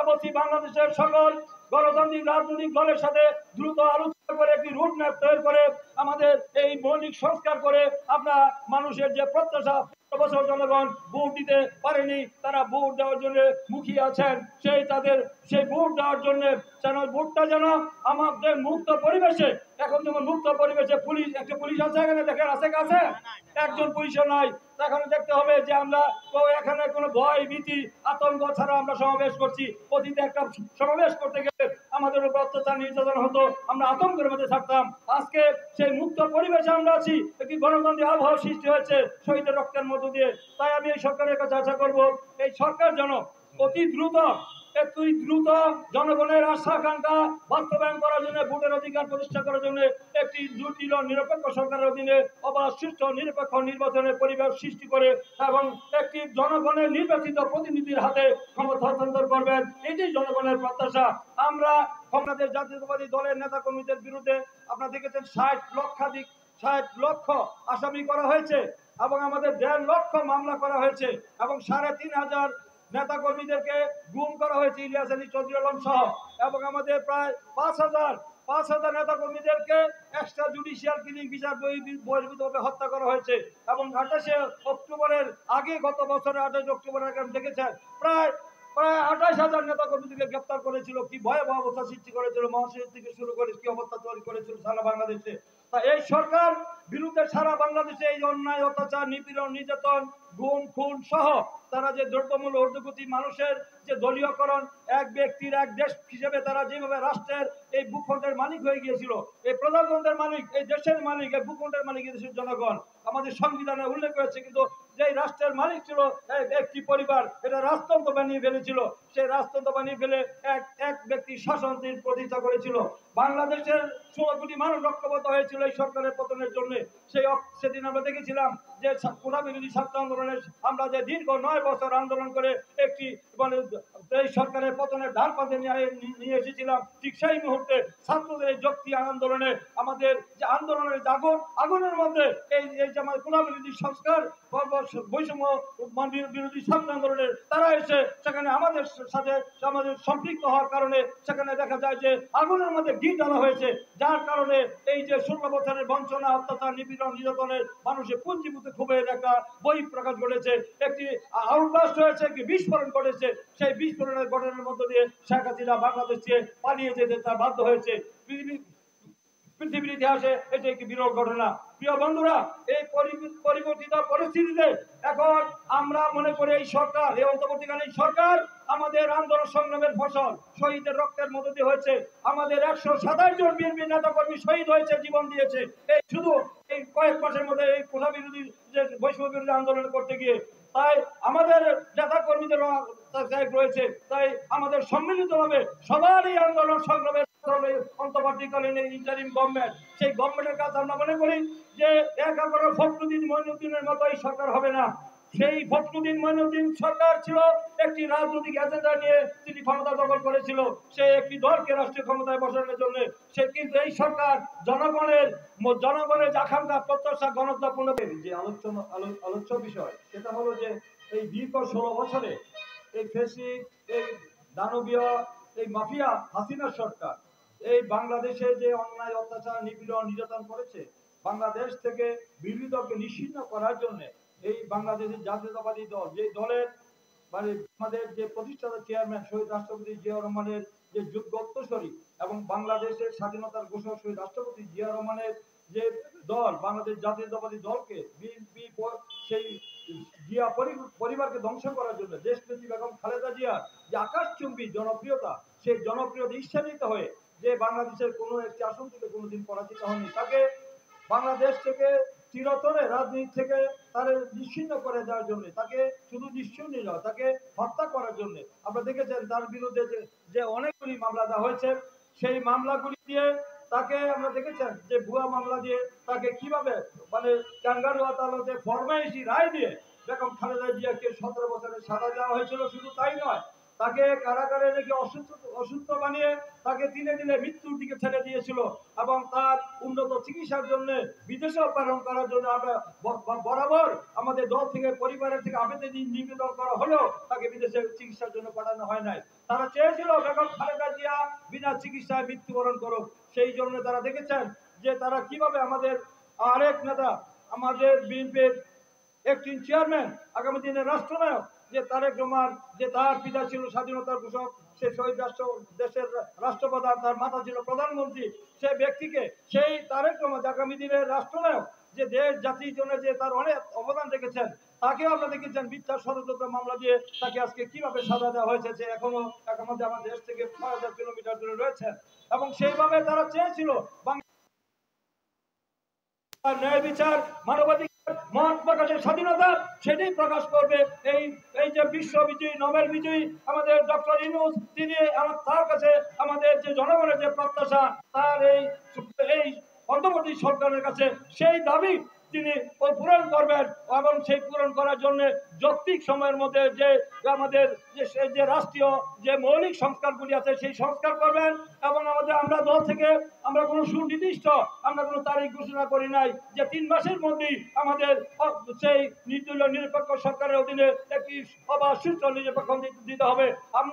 পাশাপাশি বাংলাদেশের সকল গণতান্ত্রিক রাজনৈতিক দলের সাথে দ্রুত আলোচনা করে একটি রুট ম্যাপ তৈরি করে আমাদের এই মৌলিক সংস্কার করে আমরা মানুষের যে প্রত্যাশা বছর জনগণ ভোট দিতে পারেনি, তারা ভোট দেওয়ার জন্য মুখিয়ে আছেন, সেই ভোট দেওয়ার জন্য যেন ভোটটা যেন আমাদের মুক্ত পরিবেশে, এখন যেমন মুক্ত পরিবেশে পুলিশ, একটা পুলিশ আছে এখানে, দেখেন আছে কাছে একজন পুলিশও নাই। এখন দেখতে হবে যে আমরা এখানে কোনো ভয় ভীতি আতঙ্ক ছাড়া আমরা সমাবেশ করছি। অতীতে একটা সমাবেশ করতে গেলে আমাদের উপর অত্যাচার নির্যাতন হতো, আমরা আতঙ্কের মধ্যে থাকতাম। আজকে সেই মুক্ত পরিবেশে আমরা আছি, একটি গণতান্ত্রিক আবহাওয়া সৃষ্টি হয়েছে শহীদের রক্তের মধ্য দিয়ে। তাই আমি এই সরকারের কাছে আশা করব, এই সরকার যেন অতি দ্রুত জনগণের আশা আকাঙ্ক্ষা বাস্তবায়ন করার জন্য, ভোটের অধিকার প্রতিষ্ঠা করার জন্য একটি জটিল নিরপেক্ষ সরকারের অধীনে অবাধ সুষ্ঠু নিরপেক্ষ নির্বাচনের পরিবেশ সৃষ্টি করে এবং একটি জনগণের নির্বাচিত প্রতিনিধির হাতে ক্ষমতা হস্তান্তর করবেন, এটি জনগণের প্রত্যাশা। আমরা বাংলাদেশ জাতীয়তাবাদী দলের নেতা কর্মীদের বিরুদ্ধে আপনারা দেখেছেন 60 লক্ষ আসামি করা হয়েছে এবং আমাদের 1.5 লক্ষ মামলা করা হয়েছে এবং 3,500 নেতা কর্মীদেরকে গুম করা হয়েছে, ইলিয়াস আলী চৌধুরী আলম সহ, এবং আমাদের প্রায় 5,000 নেতা কর্মীদেরকে এক্সট্রা জুডিশিয়াল কিলিং বিচার বহির্ভূতভাবে হত্যা করা হয়েছে এবং 28 অক্টোবরের আগে, গত বছরের 28 অক্টোবরের আগে দেখেছেন প্রায় 28,000 নেতা কর্মীদেরকে গ্রেপ্তার করেছিল। কি ভয়াবহ অবস্থা সৃষ্টি করেছিল, মহাশয় থেকে শুরু করে কি অবস্থা তৈরি করেছিল সারা বাংলাদেশে। তা এই সরকার বিরুদ্ধে সারা বাংলাদেশে এই অন্যায় অত্যাচার নিপীড়ন নির্যাতন গুম খুন সহ তারা যে দ্রব্যমূল্য ঊর্ধ্বগতি, মানুষের যে দলীয়করণ, এক ব্যক্তির এক দেশ হিসেবে তারা যেভাবে রাষ্ট্রের এই ভূখণ্ডের মালিক হয়ে গিয়েছিল, এই প্রজাতন্ত্রের মালিক, এই দেশের মালিক, এই ভূখণ্ডের মালিক এই দেশের জনগণ, আমাদের সংবিধানে উল্লেখ করেছে। কিন্তু যে রাষ্ট্রের মালিক ছিল একটি পরিবার, এটা রাজতন্ত্র বানিয়ে ফেলেছিল। সেই রাজতন্ত্র বানিয়ে ফেলে এক ব্যক্তি শাসন প্রতিষ্ঠা করেছিল। বাংলাদেশের 16 কোটি মানুষ রক্তবদ্ধ হয়েছিল এই সরকারের পতনের জন্য। সেদিন আমরা দেখেছিলাম যে কোটা বিরোধী ছাত্র আন্দোলনের আমরা যে দীর্ঘ 9 বছর আন্দোলন করে একটি এই সরকারের পতনের ধার পাতে নিয়ে এসেছিলাম। ঠিক সেই মুহূর্তে ছাত্রদের এই যুক্তি আন্দোলনে আমাদের যে আন্দোলনের আগুনের মধ্যে এই যে আমাদের কোটা বিরোধী সংস্কার বৈষম্য বিরোধী ছাত্র আন্দোলনের তারা এসে সেখানে আমাদের সাথে আমাদের সম্পৃক্ত হওয়ার কারণে সেখানে দেখা যায় যে আগুনের মধ্যে ঘি ঢালা হয়েছে, যার কারণে এই যে 16 বছরের বঞ্চনা অত্যাচার নিপীড়ন নির্যাতনের মানুষের পুঞ্জীভূত ক্ষোভের একটা বই প্রকাশ ঘটেছে, একটি আউটবাস্ট হয়েছে, একটি বিস্ফোরণ ঘটেছে। সেই বিস্ফোরণের ঘটনার মধ্য দিয়ে শেখ হাসিনা বাংলাদেশ থেকে পালিয়ে যেতে তার বাধ্য হয়েছে। পৃথিবীর ইতিহাসে এটি একটি বিরল ঘটনা। প্রিয় বন্ধুরা, এই পরিবর্তিত পরিস্থিতিতে এখন আমরা মনে করি এই সরকার, এই অন্তর্বর্তীকালীন সরকার আমাদের আন্দোলন সংগ্রামের ফসল, শহীদের রক্তের মধ্য দিয়ে হয়েছে। আমাদের 127 জন বিএনপি নেতা কর্মী শহীদ হয়েছে, জীবন দিয়েছে এই শুধু এই কয়েক মাসের মধ্যে এই কোটা বিরোধী যে বৈষম্য বিরোধী আন্দোলন করতে গিয়ে। তাই আমাদের নেতা কর্মীদের রয়েছে, তাই আমাদের সম্মিলিতভাবে সবারই আন্দোলন সংগ্রামের অন্তর্বর্তীকালীন ইন্টারিম গভর্নমেন্ট, সেই গভর্নমেন্টের কাছে আমরা মনে করি যে একেবারে ফখরুদ্দিন মঈনুদ্দিনের মতো এই সরকার হবে না। সেই ফখরুদ্দিন মঈনুদ্দিন সরকার ছিল একটি রাজনৈতিক এজেন্ডা নিয়ে তিনি ক্ষমতা দখল করেছিল, সে একটি দলকে রাষ্ট্রীয় ক্ষমতায় বসানোর জন্য। সে কিন্তু এই সরকার জনগণের আকাঙ্ক্ষা প্রত্যাশা গণতাপূর্ণ যে আলোচ্য বিষয়, সেটা হলো যে এই দীর্ঘ 16 বছরে এই ফেসিক, এই দানবীয়, এই মাফিয়া হাসিনা সরকার এই বাংলাদেশে যে অন্যায় অত্যাচার নিপীড়ন নির্যাতন করেছে, বাংলাদেশ থেকে বিরোধী দলকে নিষিদ্ধ করার জন্য এই বাংলাদেশের জাতীয়তাবাদী দল, যে দলের মানে আমাদের যে প্রতিষ্ঠাতা চেয়ারম্যান শহীদ রাষ্ট্রপতি জিয়াউর রহমানের যে যোগ্য উত্তরসূরি এবং বাংলাদেশের স্বাধীনতার ঘোষক শহীদ রাষ্ট্রপতি জিয়াউর রহমানের যে দল, বাংলাদেশ জাতীয়তাবাদী দলকে বিএনপি সেই জিয়া পরিবারকে ধ্বংস করার জন্য দেশনেত্রী বেগম খালেদা জিয়ার যে আকাশচুম্বী জনপ্রিয়তা, সেই জনপ্রিয়তা ঈর্ষান্বিত হয়ে যে বাংলাদেশের কোনো একটি আসন থেকে কোনোদিন পরাজিত হয়নি, তাকে বাংলাদেশ থেকে চিরতরে রাজনীতি থেকে তাদের নিশ্চিহ্ন করে দেওয়ার জন্য, তাকে শুধু নিশ্চিহ্ন নয়, তাকে হত্যা করার জন্য আপনারা দেখেছেন তার বিরুদ্ধে যে অনেকগুলি মামলা দেওয়া হয়েছে। সেই মামলাগুলি দিয়ে তাকে আমরা দেখেছেন যে ভুয়া মামলা দিয়ে তাকে কিভাবে মানে ক্যাঙ্গারু আদালতে ফরমাইশি রায় দিয়ে বেগম খালেদা জিয়াকে 17 বছরের সাজা দেওয়া হয়েছিল। শুধু তাই নয়, তাকে কারাগারে রেখে অসুস্থ বানিয়ে তাকে দিনে দিনে মৃত্যুর দিকে ঠেলে দিয়েছিল এবং তার উন্নত চিকিৎসার জন্য বিদেশে প্রেরণ করার জন্য আমরা বরাবর আমাদের দল থেকে পরিবারের থেকে আবেদন নিবেদন করা হলেও তাকে বিদেশে চিকিৎসার জন্য পাঠানো হয় নাই। তারা চেয়েছিল বেগম খালেদা জিয়া বিনা চিকিৎসায় মৃত্যুবরণ করুক। সেই জন্য তারা দেখেছেন যে তারা কিভাবে আমাদের আরেক নেতা, আমাদের বিএনপির একজন চেয়ারম্যান, আগামী দিনের রাষ্ট্রনায়ক যে তারেক রহমান, যে তার পিতা ছিল স্বাধীনতার ঘোষক, সে শহীদ দেশের রাষ্ট্রপ্রধান, তার মাতা ছিল প্রধানমন্ত্রী, সেই ব্যক্তিকে, সেই তারেক রহমান আগামী দিনের রাষ্ট্রনায়ক, যে দেশ জাতির জন্য যে তার অনেক অবদান রেখেছেন, তাকেও আমরা দেখেছেন মিথ্যা ষড়যন্ত্র মামলা দিয়ে তাকে আজকে কিভাবে সাজা দেওয়া হয়েছে, যে এখনো আমাদের দেশ থেকে ৬,০০০ কিলোমিটার দূরে রয়েছেন। এবং সেইভাবে তারা চেয়েছিল ন্যায় বিচার, মানবাধিকার, মত প্রকাশের স্বাধীনতা, সেটাই প্রকাশ করবে এই যে বিশ্ববিজয়ী নোবেল বিজয়ী আমাদের ডক্টর ইউনূস, তিনি তার কাছে আমাদের যে জনগণের যে প্রত্যাশা, তার এই অন্তর্বর্তী সরকারের কাছে সেই দাবি তিনি পূরণ করবেন এবং সেই পূরণ করার জন্য যৌক্তিক সময়ের মধ্যে যে আমাদের যে রাষ্ট্রীয় যে মৌলিক সংস্কারগুলি আছে সেই সংস্কার করবেন। এবং আমরা দল থেকে আমরা কোনো সুনির্দিষ্ট আমরা কোনো তারিখ ঘোষণা করি নাই যে 3 মাসের মধ্যেই আমাদের সেই নির্দলীয় নিরপেক্ষ সরকারের অধীনে একটি অবাধ সুষ্ঠু নিরপেক্ষ দিতে হবে। আমরা